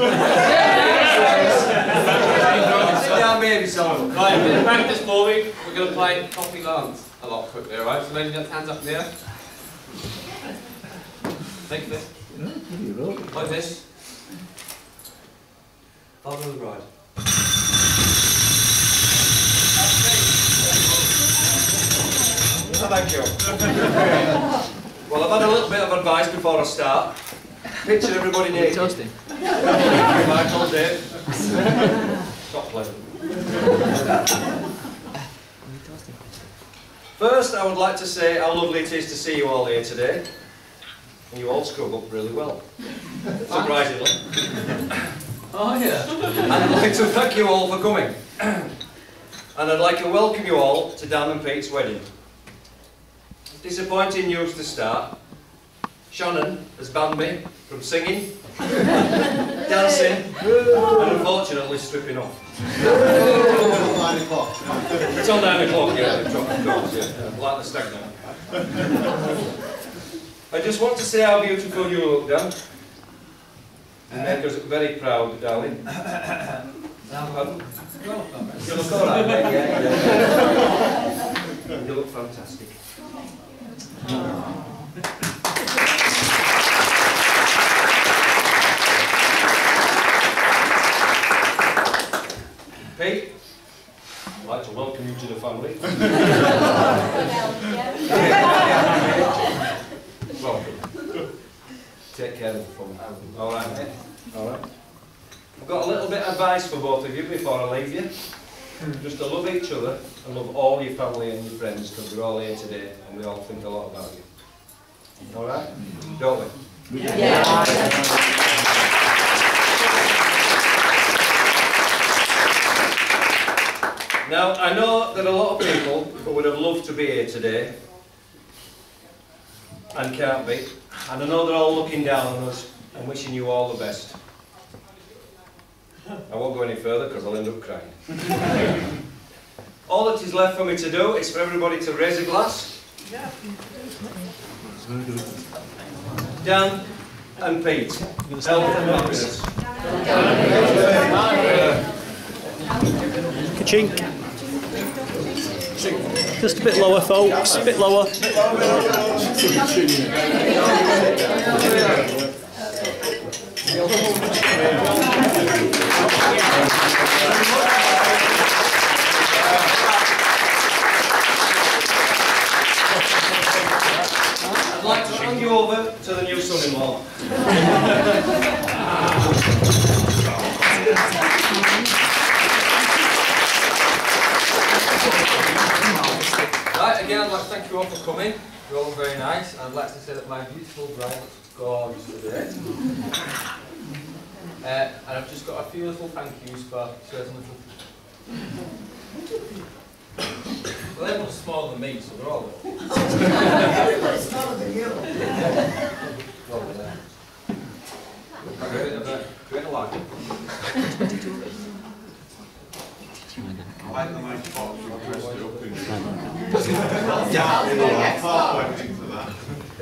Sit down, baby, son. Right, in the practice movie, we're going to play Coffee Lands a lot quickly, alright? So ladies and hands up in the air. Take this. Like this. I'll do the ride. Thank you. Well, I've had a little bit of advice before I start. Picture everybody naked. Toasting. Michael, Dave. Not pleasant. First, I would like to say how lovely it is to see you all here today. And you all scrub up really well. Surprisingly. Oh yeah. And I'd like to thank you all for coming. And I'd like to welcome you all to Dan and Pete's wedding. Disappointing news to start. Shannon has banned me from singing, dancing, and unfortunately stripping off. Until 9 o'clock. Until 9 o'clock, yeah, of course, yeah. Like the stag now. I just want to say how beautiful you look, Dan. You make us very proud, darling. You look alright, mate, yeah. You look fantastic. Pete, I'd like to welcome you to the family. Welcome. Take care of the fun. Alright, mate? Alright. I've got a little bit of advice for both of you before I leave you. Just to love each other and love all your family and your friends, because we're all here today and we all think a lot about you. Alright? Don't we? Yeah. Now, I know that a lot of people would have loved to be here today and can't be, and I know they're all looking down on us and wishing you all the best. I won't go any further because I'll end up crying. All that is left for me to do is for everybody to raise a glass. Dan and Pete, health and happiness. Ka-chink. Just a bit lower, folks. A bit lower. I'd like to hand you over to the new son-in-law. Right, again, I'd like to thank you all for coming. You're all very nice. I'd like to say that my beautiful bride looks gorgeous today. And I've just got a few little thank yous for certain little... Well, everyone's smaller than me, so they're all little. Everybody's smaller than you. Well, great life. I like the nice box you dressed it up in.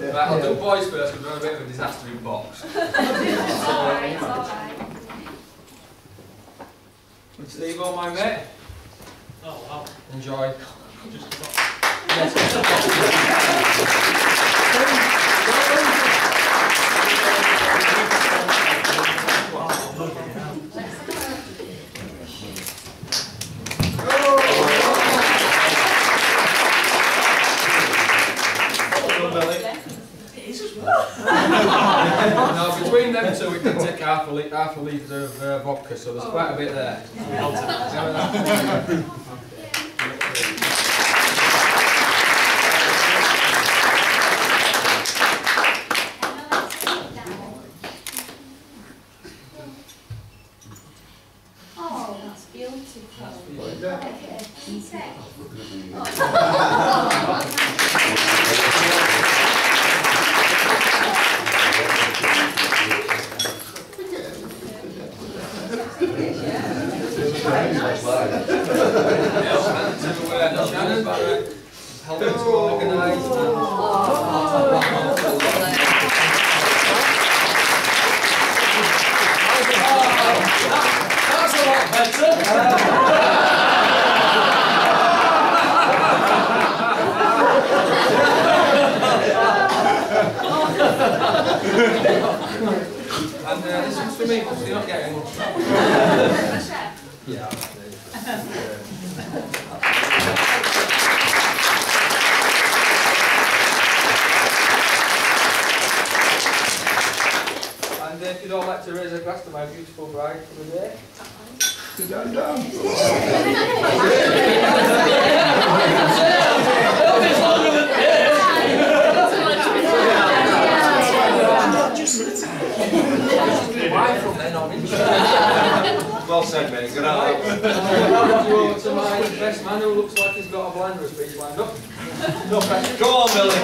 Right, I'll do boys first because we're a bit of a disaster in box. It's alright. Steve, all my mate. Oh wow. Enjoy. Now, between them two, we can take half a litre of vodka, so there's quite a bit there. Oh, that's beautiful. Shannon, helping to organise. And this one's for me, so you're not getting much. Yeah. And if you'd all like to raise a glass to my beautiful bride for the day. Well said, mate. Good Right. night. I'll you over to my best man who looks like he's got a blinder speech lined up. No pressure. Go on, Billy.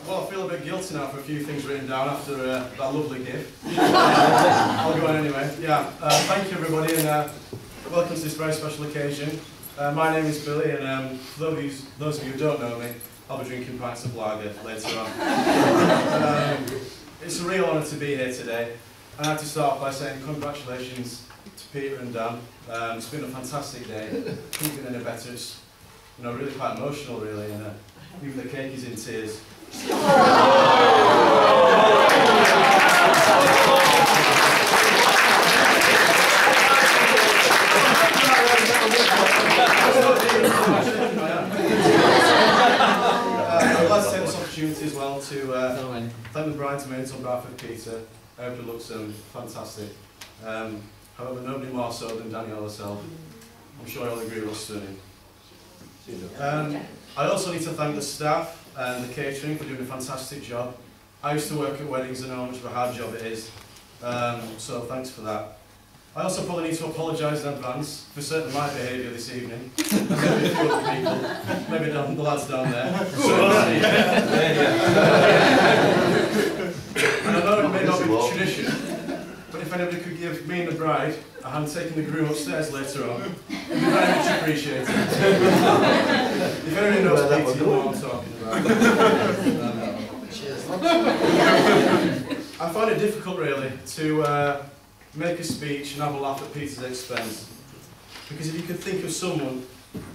Well, I feel a bit guilty now for a few things written down after that lovely gift. I'll go on anyway. Yeah, thank you everybody, and welcome to this very special occasion. My name is Billy, and for those of you who don't know me, I'll be drinking pints of lager later on. It's a real honour to be here today, and I have to start by saying congratulations to Peter and Dan. It's been a fantastic day. Couldn't get any better. It's really quite emotional, really, and even the cake is in tears. I'd like to take this opportunity as well to thank the bridesmaids on behalf of Peter. I hope it looks fantastic. However, nobody more so than Danielle herself. I'm sure you'll agree it looks stunning. I also need to thank the staff and the catering for doing a fantastic job. I used to work at weddings and know how much of a hard job it is, so thanks for that. I also probably need to apologise in advance for certain of my behaviour this evening, and maybe a few other people, maybe the lads down there. And I know it may not be tradition, but if anybody could give me and the bride a hand taking the groom upstairs later on, it'd be very much appreciated. If anybody knows Peter, you know what I'm talking about. I find it difficult really to make a speech and have a laugh at Peter's expense. Because if you could think of someone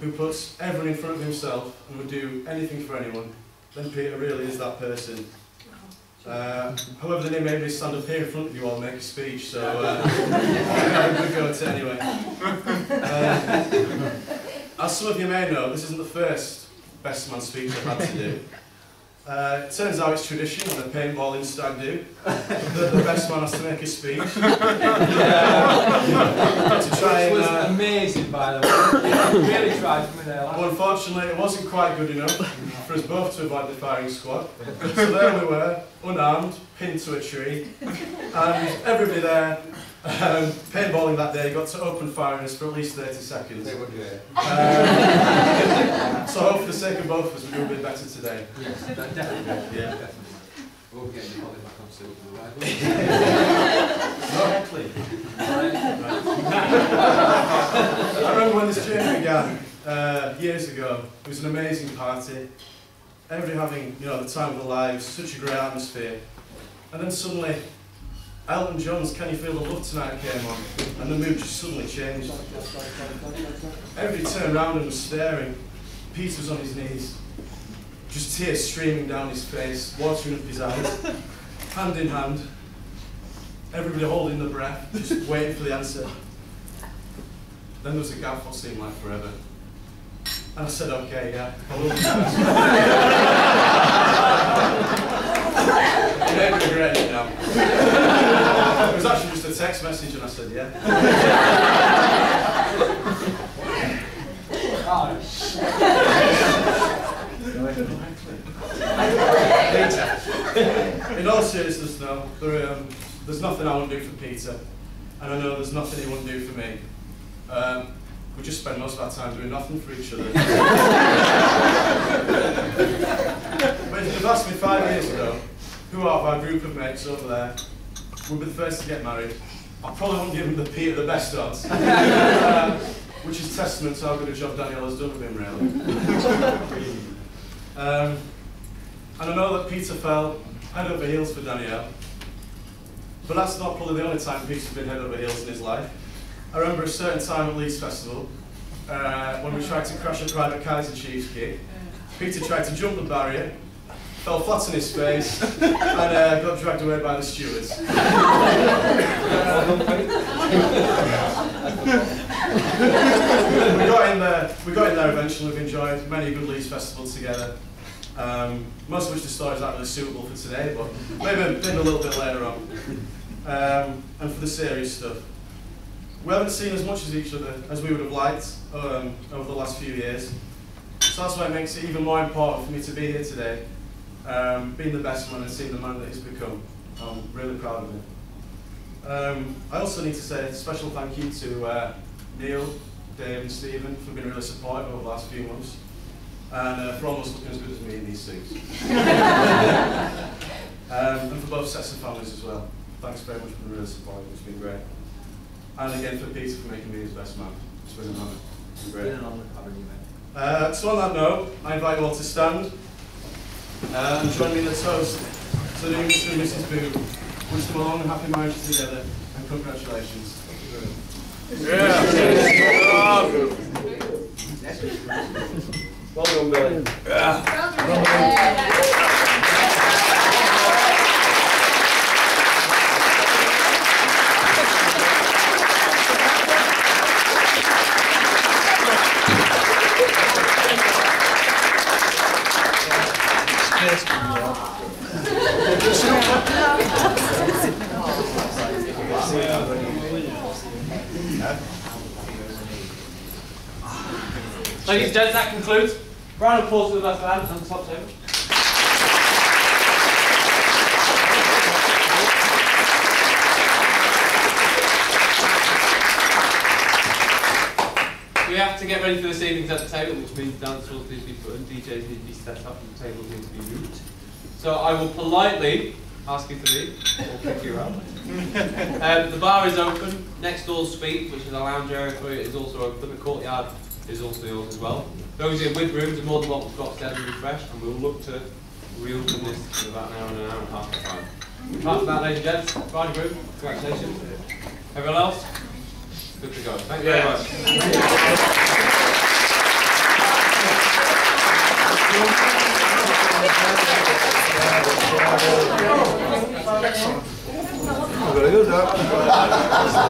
who puts everyone in front of himself and would do anything for anyone, then Peter really is that person. However, then he made me stand up here in front of you all and make a speech, so I'm going to go at it anyway. As some of you may know, this isn't the first Best Man speech I've had to do. It turns out it's tradition on a paintballing stag do. The best man has to make a speech. To try and, It was amazing, by the way. Really tried for me there. well, unfortunately, it wasn't quite good enough for us both to avoid the firing squad. So there we were, unarmed, pinned to a tree, and everybody there, paintballing that day, got to open fire on us for at least 30 seconds. They were good. So I hope for the sake of both of us, we do a bit better today. Yes, definitely. Yeah. We'll get the body back on silver, right? Exactly. I remember when this journey began, years ago. It was an amazing party. Everybody having, the time of their lives, such a great atmosphere. And then suddenly, Elton John's Can You Feel the Love Tonight came on, and the mood just suddenly changed. Everybody turned around and was staring. Peter was on his knees, just tears streaming down his face, watering up his eyes, hand in hand. Everybody holding their breath, just waiting for the answer. Then there was a gap what seemed like forever. And I said, okay, yeah, I will be best. It made me regret it now. It was actually just a text message and I said, yeah. In all seriousness though, there's nothing I wouldn't do for Peter, and I know there's nothing he wouldn't do for me. We just spend most of our time doing nothing for each other. But if you'd asked me 5 years ago, who out of our group of mates over there would be the first to get married, I probably wouldn't give him Peter the best odds. Which is testament to how good a job Danielle has done with him, really. And I know that Peter fell head over heels for Danielle. But that's not probably the only time Peter's been head over heels in his life. I remember a certain time at Leeds Festival, when we tried to crash a private Kaiser Chiefs gig. Peter tried to jump the barrier, fell flat on his face, and got dragged away by the stewards. We got in there eventually. We've enjoyed many good Leeds festivals together. Most of which the stories aren't really suitable for today, but maybe a little bit later on. And for the serious stuff. We haven't seen as much as each other as we would have liked over the last few years. So that's why it makes it even more important for me to be here today, being the best man and seeing the man that he's become. I'm really proud of him. I also need to say a special thank you to Neil, Dave and Stephen for being really supportive over the last few months. And for almost looking as good as me in these suits. And for both sets of families as well. Thanks very much for the real support, it's been great. And again for Peter for making me his best man. It's been an honour. It's been great. So on that note, I invite you all to stand and join me in the toast to the new Mr. and Mrs. Boo. Wish them a long and happy marriage together, and congratulations. Yeah. Well done, Billy. Well done. Ladies and gents, that concludes. Round of applause for the best man on the top table. We have to get ready for this evening's entertainment, which means dancers need to be put and DJs need to be set up and the tables need to be moved. So I will politely ask you to leave, or kick you out. The bar is open. Next door's Speak, which is a lounge area for you, is also open. The courtyard is also yours as well. Those in with rooms are more than welcome to go upstairs and refresh, and we'll look to reopen this in about an hour and a half time. Apart from that, ladies and gents, bride group, congratulations. Everyone else, good to go. Thank you very much. Very good,